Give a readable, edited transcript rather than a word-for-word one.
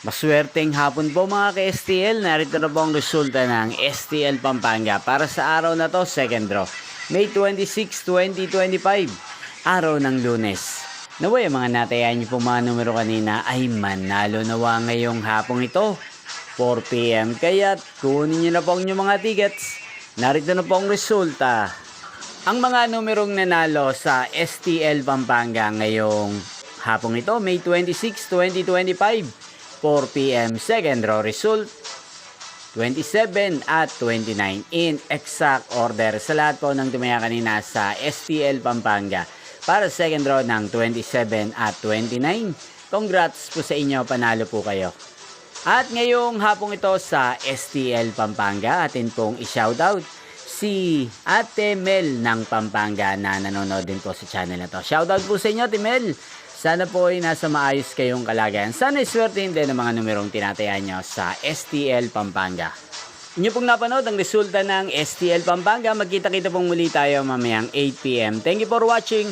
Maswerteng hapon po mga ka-STL. Narito na po ang resulta ng STL Pampanga para sa araw na to, second draw. May 26, 2025, araw ng Lunes. Naway, mga natayan niyo po mga numero kanina ay manalo nawa ngayong hapong ito, 4 PM. Kaya kunin niyo na po ang inyong mga tickets. Narito na po ang resulta. Ang mga numerong nanalo sa STL Pampanga ngayong hapong ito, May 26, 2025, 4 PM. Second row result, 27 at 29 in exact order sa lahat po ng tumaya kanina sa STL Pampanga. Para second row ng 27 at 29, congrats po sa inyo, panalo po kayo. At ngayong hapong ito sa STL Pampanga, atin pong i-shoutout si Ate Mel ng Pampanga na nanonood din po sa channel na to. Shoutout po sa inyo, Ate Mel. Sana po ay nasa maayos kayong kalagayan. Sana iswertein din ang mga numerong tinatayaan nyo sa STL Pampanga. Inyo pong napanood ang resulta ng STL Pampanga. Magkita-kita pong muli tayo mamayang 8 PM. Thank you for watching.